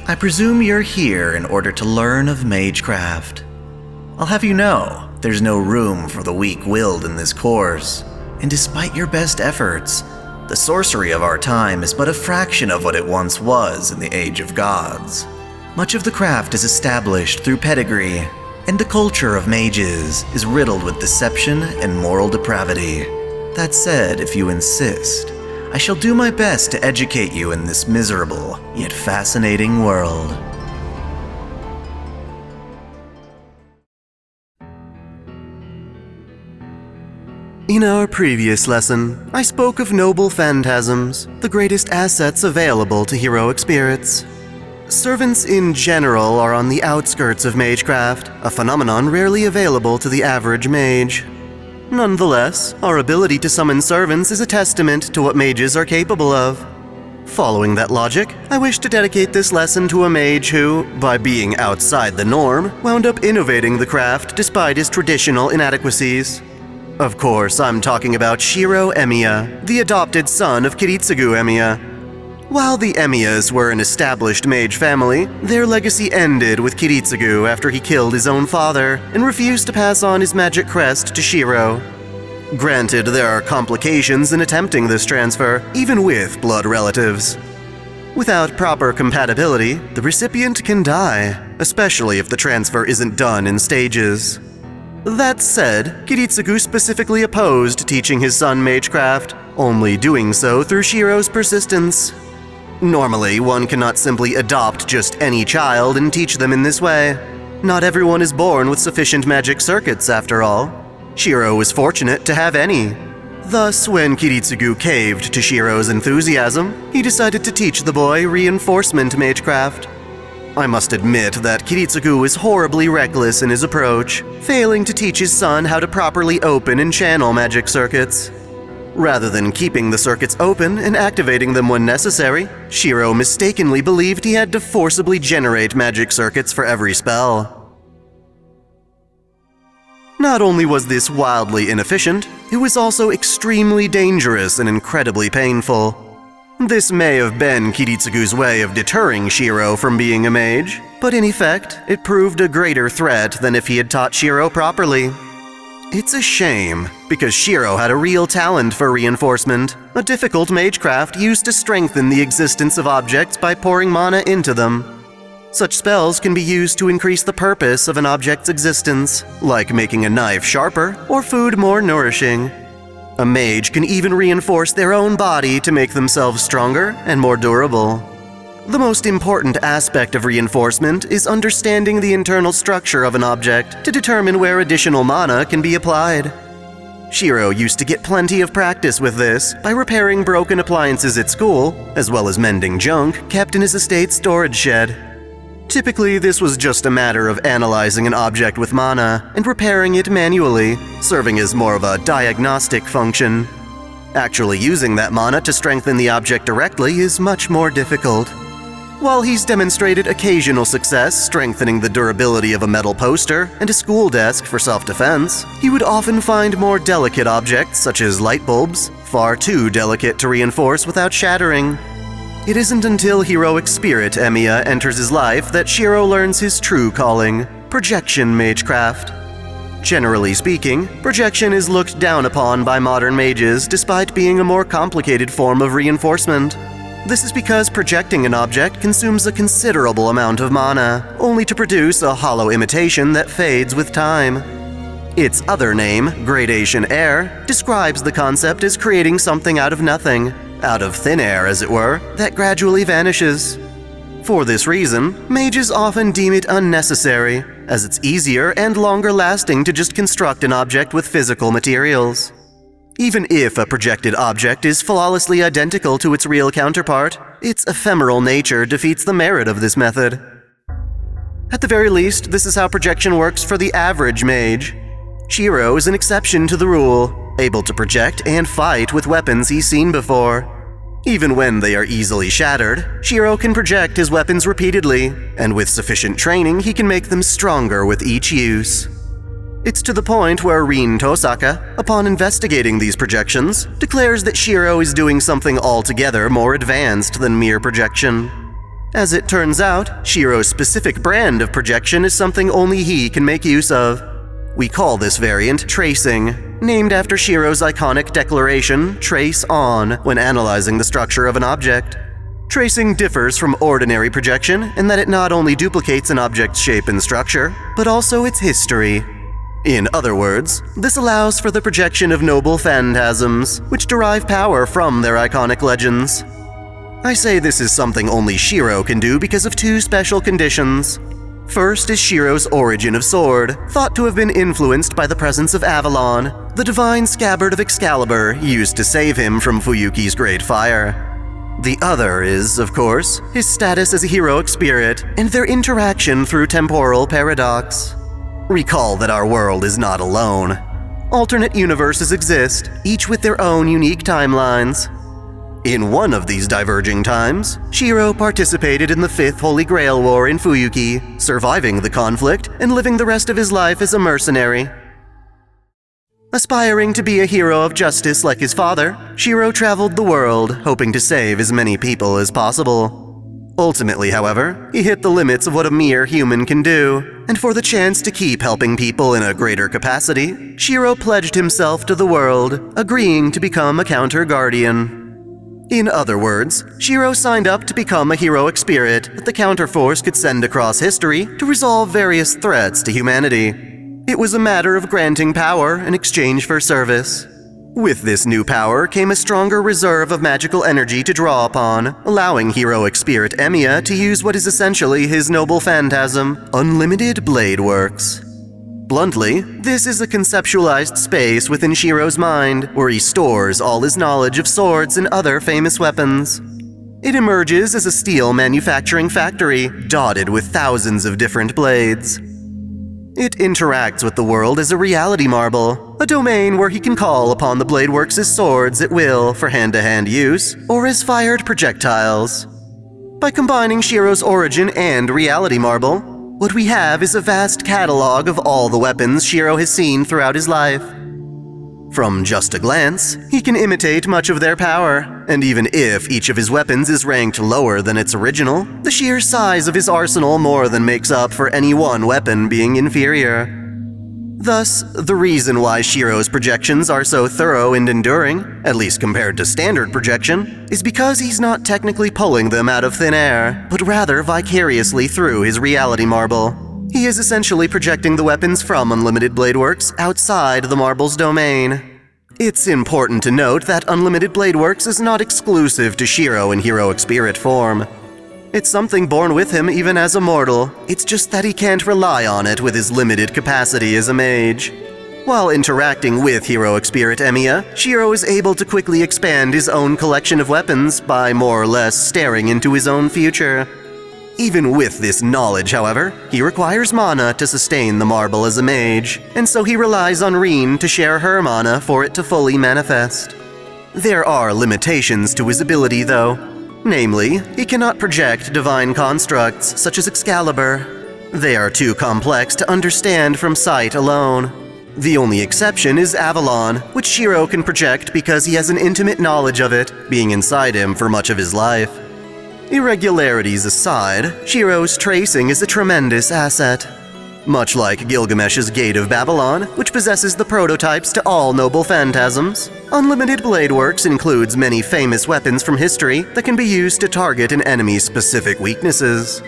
I presume you're here in order to learn of Magecraft. I'll have you know, there's no room for the weak-willed in this course, and despite your best efforts, the sorcery of our time is but a fraction of what it once was in the Age of Gods. Much of the craft is established through pedigree, and the culture of mages is riddled with deception and moral depravity. That said, if you insist, I shall do my best to educate you in this miserable, yet fascinating world. In our previous lesson, I spoke of noble phantasms, the greatest assets available to heroic spirits. Servants in general are on the outskirts of Magecraft, a phenomenon rarely available to the average mage. Nonetheless, our ability to summon servants is a testament to what mages are capable of. Following that logic, I wish to dedicate this lesson to a mage who, by being outside the norm, wound up innovating the craft despite his traditional inadequacies. Of course, I'm talking about Shirou Emiya, the adopted son of Shirou Emiya. While the Emiyas were an established mage family, their legacy ended with Shirou after he killed his own father and refused to pass on his magic crest to Shirou. Granted, there are complications in attempting this transfer, even with blood relatives. Without proper compatibility, the recipient can die, especially if the transfer isn't done in stages. That said, Shirou specifically opposed teaching his son Magecraft, only doing so through Shirou's persistence. Normally, one cannot simply adopt just any child and teach them in this way. Not everyone is born with sufficient magic circuits, after all. Shirou was fortunate to have any. Thus, when Shirou caved to Shirou's enthusiasm, he decided to teach the boy reinforcement Magecraft. I must admit that Shirou was horribly reckless in his approach, failing to teach his son how to properly open and channel magic circuits. Rather than keeping the circuits open and activating them when necessary, Shirou mistakenly believed he had to forcibly generate magic circuits for every spell. Not only was this wildly inefficient, it was also extremely dangerous and incredibly painful. This may have been Kiritsugu's way of deterring Shirou from being a mage, but in effect, it proved a greater threat than if he had taught Shirou properly. It's a shame, because Shirou had a real talent for reinforcement, a difficult magecraft used to strengthen the existence of objects by pouring mana into them. Such spells can be used to increase the purpose of an object's existence, like making a knife sharper or food more nourishing. A mage can even reinforce their own body to make themselves stronger and more durable. The most important aspect of reinforcement is understanding the internal structure of an object to determine where additional mana can be applied. Shirou used to get plenty of practice with this by repairing broken appliances at school, as well as mending junk kept in his estate's storage shed. Typically, this was just a matter of analyzing an object with mana and repairing it manually, serving as more of a diagnostic function. Actually using that mana to strengthen the object directly is much more difficult. While he's demonstrated occasional success strengthening the durability of a metal poster and a school desk for self-defense, he would often find more delicate objects, such as light bulbs, far too delicate to reinforce without shattering. It isn't until heroic spirit Emiya enters his life that Shirou learns his true calling, projection magecraft. Generally speaking, projection is looked down upon by modern mages despite being a more complicated form of reinforcement. This is because projecting an object consumes a considerable amount of mana, only to produce a hollow imitation that fades with time. Its other name, gradation air, describes the concept as creating something out of nothing, out of thin air as it were, that gradually vanishes. For this reason, mages often deem it unnecessary, as it's easier and longer lasting to just construct an object with physical materials. Even if a projected object is flawlessly identical to its real counterpart, its ephemeral nature defeats the merit of this method. At the very least, this is how projection works for the average mage. Shirou is an exception to the rule, able to project and fight with weapons he's seen before. Even when they are easily shattered, Shirou can project his weapons repeatedly, and with sufficient training he can make them stronger with each use. It's to the point where Rin Tosaka, upon investigating these projections, declares that Shirou is doing something altogether more advanced than mere projection. As it turns out, Shirou's specific brand of projection is something only he can make use of. We call this variant tracing, named after Shirou's iconic declaration, "Trace on," when analyzing the structure of an object. Tracing differs from ordinary projection in that it not only duplicates an object's shape and structure, but also its history. In other words, this allows for the projection of noble phantasms, which derive power from their iconic legends. I say this is something only Shirou can do because of two special conditions. First is Shirou's origin of sword, thought to have been influenced by the presence of Avalon, the divine scabbard of Excalibur used to save him from Fuyuki's great fire. The other is, of course, his status as a heroic spirit and their interaction through temporal paradox. Recall that our world is not alone. Alternate universes exist, each with their own unique timelines. In one of these diverging times, Shirou participated in the Fifth Holy Grail War in Fuyuki, surviving the conflict and living the rest of his life as a mercenary. Aspiring to be a hero of justice like his father, Shirou traveled the world, hoping to save as many people as possible. Ultimately, however, he hit the limits of what a mere human can do, and for the chance to keep helping people in a greater capacity, Shirou pledged himself to the world, agreeing to become a counter-guardian. In other words, Shirou signed up to become a heroic spirit that the counterforce could send across history to resolve various threats to humanity. It was a matter of granting power in exchange for service. With this new power came a stronger reserve of magical energy to draw upon, allowing heroic spirit Emiya to use what is essentially his noble phantasm, unlimited blade works. Bluntly, this is a conceptualized space within Shirou's mind where he stores all his knowledge of swords and other famous weapons. It emerges as a steel manufacturing factory, dotted with thousands of different blades. It interacts with the world as a reality marble, a domain where he can call upon the Bladeworks' swords at will for hand-to-hand use, or as fired projectiles. By combining Shirou's origin and reality marble, what we have is a vast catalog of all the weapons Shirou has seen throughout his life. From just a glance, he can imitate much of their power, and even if each of his weapons is ranked lower than its original, the sheer size of his arsenal more than makes up for any one weapon being inferior. Thus, the reason why Shirou's projections are so thorough and enduring, at least compared to standard projection, is because he's not technically pulling them out of thin air, but rather vicariously through his reality marble. He is essentially projecting the weapons from Unlimited Bladeworks outside the marble's domain. It's important to note that Unlimited Bladeworks is not exclusive to Shirou in heroic spirit form. It's something born with him even as a mortal, it's just that he can't rely on it with his limited capacity as a mage. While interacting with heroic spirit Emiya, Shirou is able to quickly expand his own collection of weapons by more or less staring into his own future. Even with this knowledge, however, he requires mana to sustain the marble as a mage, and so he relies on Reen to share her mana for it to fully manifest. There are limitations to his ability, though. Namely, he cannot project divine constructs such as Excalibur. They are too complex to understand from sight alone. The only exception is Avalon, which Shirou can project because he has an intimate knowledge of it, being inside him for much of his life. Irregularities aside, Shirou's tracing is a tremendous asset. Much like Gilgamesh's Gate of Babylon, which possesses the prototypes to all noble phantasms, Unlimited Bladeworks includes many famous weapons from history that can be used to target an enemy's specific weaknesses.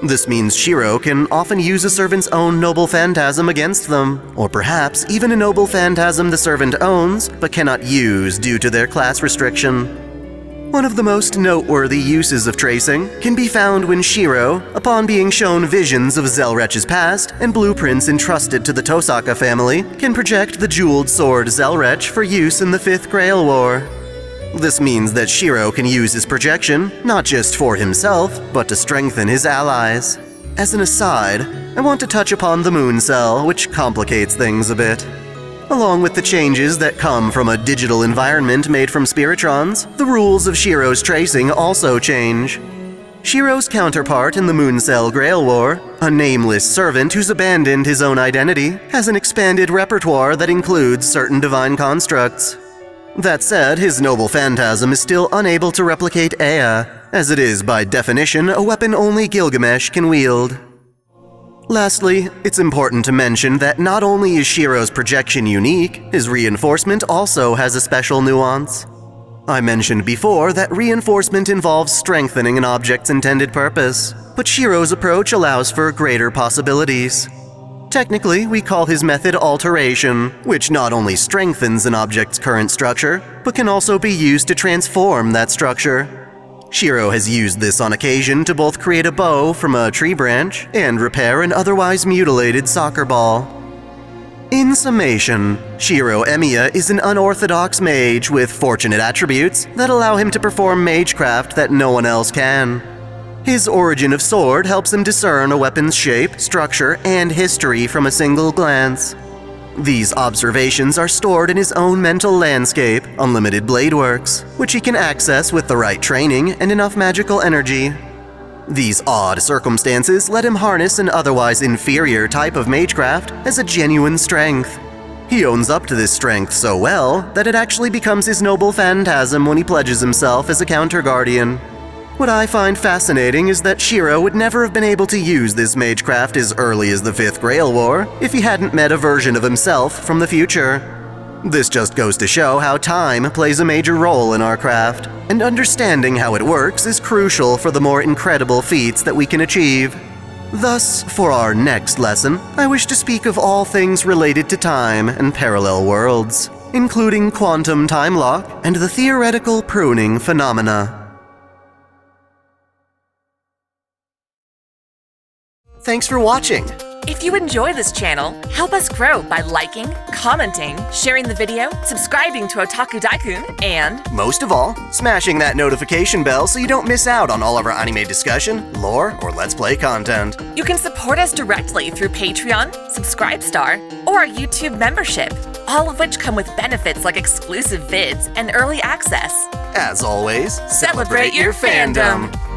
This means Shirou can often use a servant's own noble phantasm against them, or perhaps even a noble phantasm the servant owns but cannot use due to their class restriction. One of the most noteworthy uses of tracing can be found when Shirou, upon being shown visions of Zelrech's past and blueprints entrusted to the Tosaka family, can project the jeweled sword Zelrech for use in the Fifth Grail War. This means that Shirou can use his projection, not just for himself, but to strengthen his allies. As an aside, I want to touch upon the Moon Cell, which complicates things a bit. Along with the changes that come from a digital environment made from spiritrons, the rules of Shirou's tracing also change. Shirou's counterpart in the Moon Cell Grail War, a nameless servant who's abandoned his own identity, has an expanded repertoire that includes certain divine constructs. That said, his noble phantasm is still unable to replicate Ea. as it is by definition a weapon only Gilgamesh can wield. Lastly, it's important to mention that not only is Shirou's projection unique, his reinforcement also has a special nuance. I mentioned before that reinforcement involves strengthening an object's intended purpose, but Shirou's approach allows for greater possibilities. Technically, we call his method alteration, which not only strengthens an object's current structure, but can also be used to transform that structure. Shirou has used this on occasion to both create a bow from a tree branch and repair an otherwise mutilated soccer ball. In summation, Shirou Emiya is an unorthodox mage with fortunate attributes that allow him to perform magecraft that no one else can. His origin of sword helps him discern a weapon's shape, structure, and history from a single glance. These observations are stored in his own mental landscape, Unlimited Bladeworks, which he can access with the right training and enough magical energy. These odd circumstances let him harness an otherwise inferior type of magecraft as a genuine strength. He owns up to this strength so well that it actually becomes his noble phantasm when he pledges himself as a counter-guardian. What I find fascinating is that Shirou would never have been able to use this magecraft as early as the Fifth Grail War if he hadn't met a version of himself from the future. This just goes to show how time plays a major role in our craft, and understanding how it works is crucial for the more incredible feats that we can achieve. Thus, for our next lesson, I wish to speak of all things related to time and parallel worlds, including quantum time lock and the theoretical pruning phenomena. Thanks for watching! If you enjoy this channel, help us grow by liking, commenting, sharing the video, subscribing to OtakuDaiKun, and most of all, smashing that notification bell so you don't miss out on all of our anime discussion, lore, or Let's Play content. You can support us directly through Patreon, Subscribestar, or our YouTube membership, all of which come with benefits like exclusive vids and early access. As always, Celebrate your fandom!